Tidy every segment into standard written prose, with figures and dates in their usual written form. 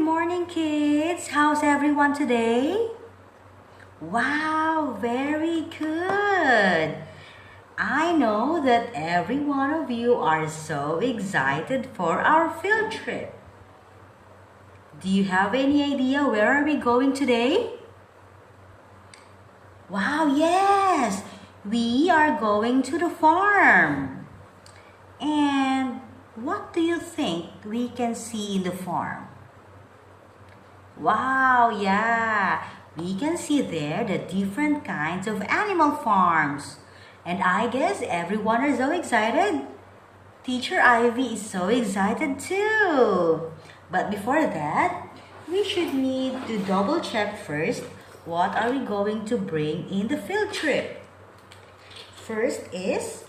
morning, kids. How's everyone today? Wow, very good. I know that every one of you are so excited for our field trip. Do you have any idea where are we going today? Wow, yes. We are going to the farm. And what do you think we can see in the farm? Wow, yeah. We can see there the different kinds of animal farms. And I guess everyone is so excited. Teacher Ivy is so excited too. But before that, we should need to double check first what are we going to bring in the field trip. First is,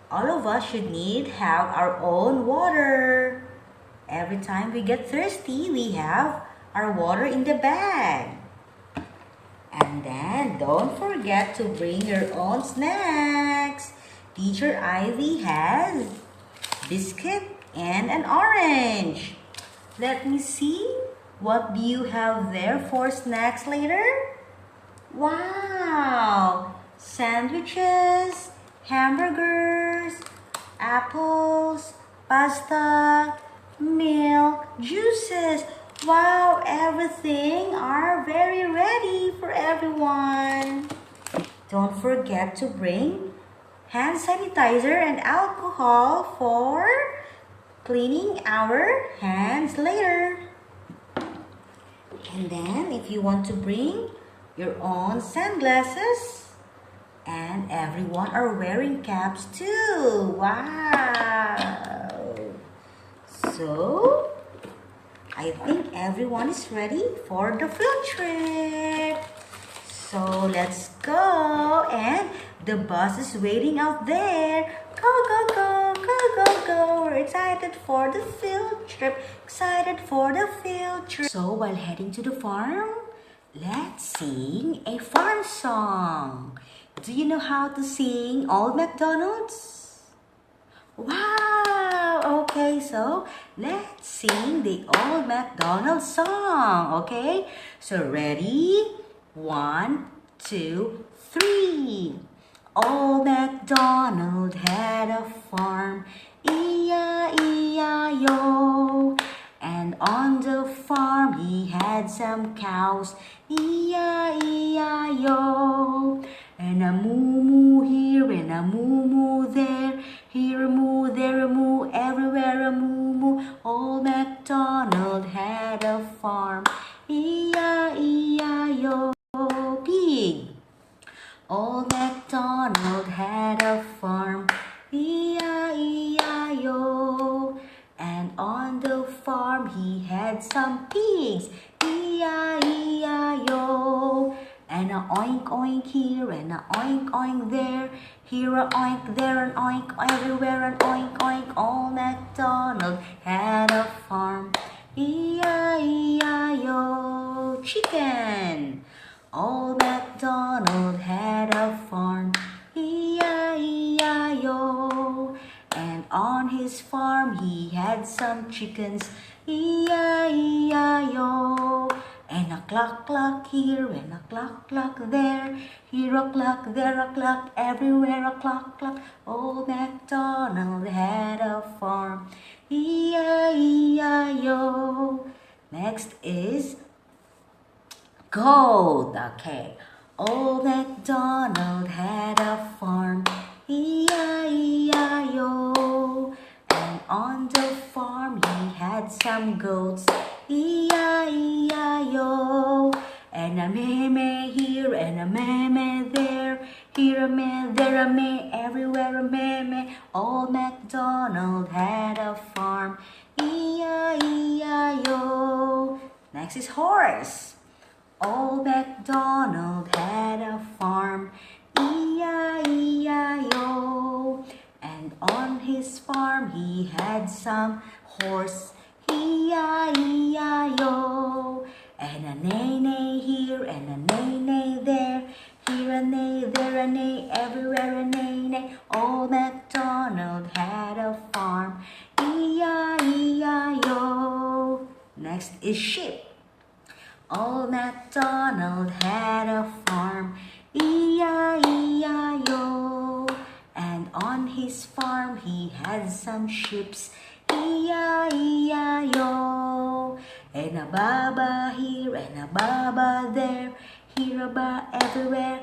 all of us should have our own water. Every time we get thirsty, we have our water in the bag. And then don't forget to bring your own snacks. Teacher Ivy has biscuit and an orange. Let me see. What do you have there for snacks later? Wow! Sandwiches, hamburgers, apples, pasta, milk, juices. Wow, everything are very ready for everyone. Don't forget to bring hand sanitizer and alcohol for cleaning our hands later. And then if you want to bring your own sunglasses, and everyone are wearing caps too. Wow! So, I think everyone is ready for the field trip. So, let's go. And the bus is waiting out there. Go, go, go, go, go, go. We're excited for the field trip. Excited for the field trip. So, while heading to the farm, let's sing a farm song. Do you know how to sing Old MacDonald's? Wow! Okay, so let's sing the Old MacDonald song, okay? So ready? 1, 2, 3. Old MacDonald had a farm, E-I-E-I-O. And on the farm he had some cows, E-I-E-I-O. And a moo-moo here and a moo-moo there, here a moo, there a moo, everywhere a moo-moo. Old MacDonald had a farm, E-I-E-I-O. Pig. Old MacDonald had a farm, E-I-E-I-O. And on the farm he had some pigs, E-I-E-I-O. And a oink oink here and a oink oink there, here a oink, there an oink, everywhere an oink oink. Old MacDonald had a farm, E-I-E-I-O. Chicken. Old MacDonald had a farm, E-I-E-I-O. And on his farm he had some chickens, E-I-E-I-O. And a cluck cluck here and a cluck cluck there, here a cluck, there a cluck, everywhere a cluck cluck. Old MacDonald had a farm, E-I-E-I-O. Next is goat. Okay. Old MacDonald had a farm, E-I-E-I-O. And on the farm he had some goats, E-I-E-I-O. And a meh-meh here and a meh-meh there, here a meh, there a meh, everywhere a meh-meh. Old MacDonald had a farm, E-I-E-I-O. Next is horse. Old MacDonald had a farm, E-I-E-I-O. And on his farm he had some horse, E-I-E-I-O. And a neigh-neigh here and a neigh-neigh there, here a neigh, there a neigh, everywhere a neigh-neigh. Old MacDonald had a farm, E-I-E-I-O. Next next is sheep. Old MacDonald had a farm, E-I-E-I-O. And on his farm he had some sheeps, E-I-E-I-O. And a baba here and a baba there, here a ba everywhere,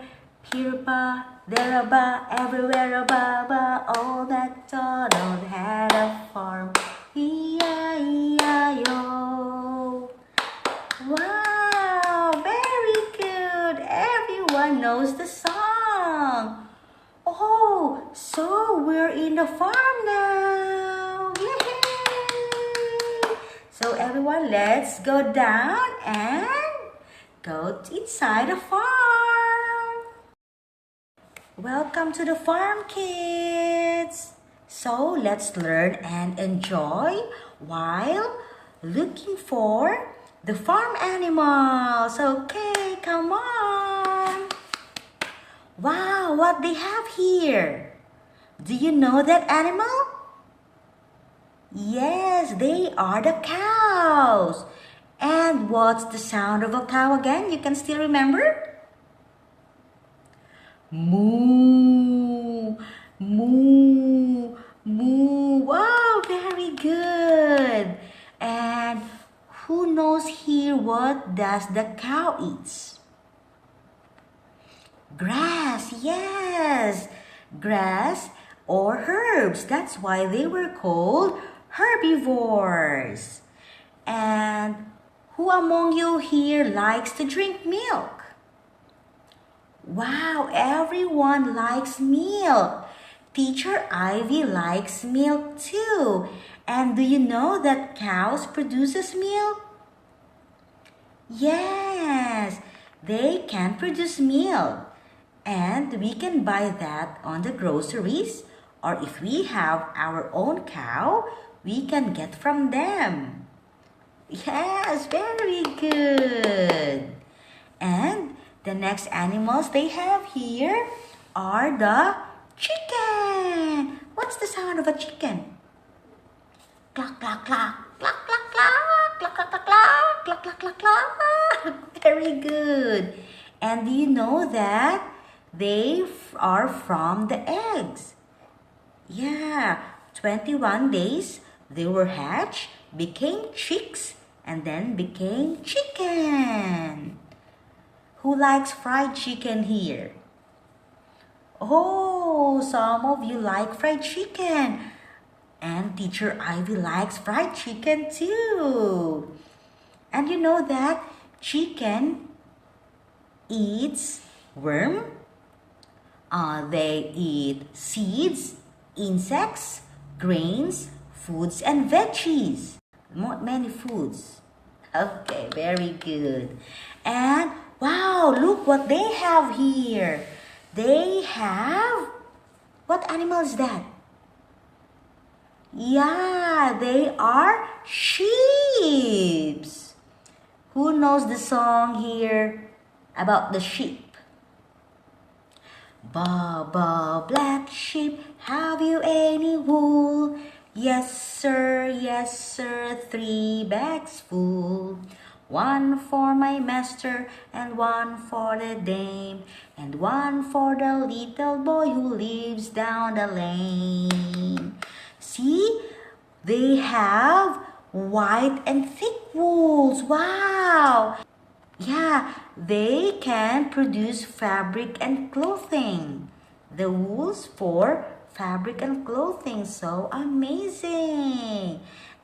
here a ba, there a ba, everywhere a baba. Old MacDonald had a farm, E-I-E-I-O. Wow, very good. Everyone knows the song. Oh, so we're in the farm now. Yay! So everyone, let's go down and go inside the farm. Welcome to the farm, kids. So let's learn and enjoy while looking for the farm animals. Okay, come on. Wow, what they have here? Do you know that animal? Yes, they are the cows. And what's the sound of a cow again? You can still remember? Moo, moo, moo. Wow, very good. And who knows here what does the cow eat? Grass, yes. Grass or herbs. That's why they were called herbivores. And who among you here likes to drink milk? Wow, everyone likes milk. Teacher Ivy likes milk too. And do you know that cows produces milk? Yes, they can produce milk. And we can buy that on the groceries, or if we have our own cow, we can get from them. Yes, very good. And the next animals they have here are the chicken. What's the sound of a chicken? Cluck, cluck, cluck, cluck, cluck, cluck, cluck, cluck, cluck, cluck, cluck, cluck, cluck. Very good. And do you know that they are from the eggs? Yeah, 21 days they were hatched, became chicks, and then became chicken. Who likes fried chicken here? Oh, some of you like fried chicken. And Teacher Ivy likes fried chicken too. And you know that chicken eats worm. They eat seeds, insects, grains, foods, and veggies. Many foods. Okay, very good. And wow, look what they have here. They have, what animal is that? Yeah, they are sheep. Who knows the song here about the sheep? Ba ba black sheep, have you any wool? Yes sir, 3 bags full. 1 for my master, and 1 for the dame, and 1 for the little boy who lives down the lane. See, they have white and thick wools. Wow! Yeah, they can produce fabric and clothing. The wools for fabric and clothing. So amazing.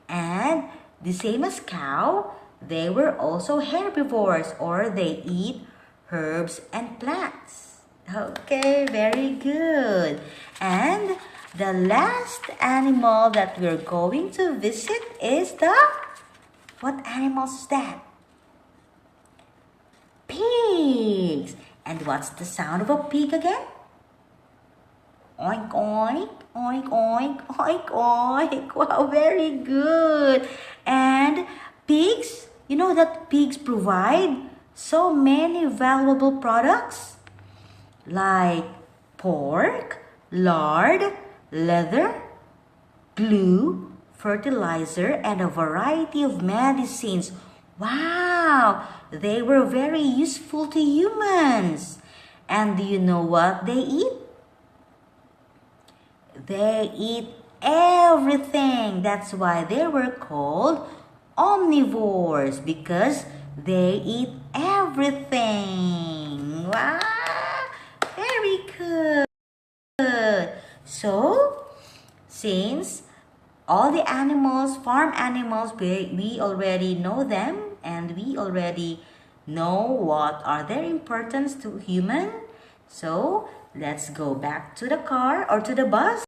And the same as cow, they were also herbivores, or they eat herbs and plants. Okay, very good. And the last animal that we're going to visit is what animal is that? Pigs. And what's the sound of a pig again? Oink, oink, oink, oink, oink, oink. Wow, very good. And pigs, you know that pigs provide so many valuable products like pork, lard, leather, glue, fertilizer, and a variety of medicines. Wow, they were very useful to humans. And do you know what they eat? They eat everything. That's why they were called omnivores, because they eat everything. Wow, very good. So, since all the animals, farm animals, we already know them, and we already know what are their importance to human. So let's go back to the car or to the bus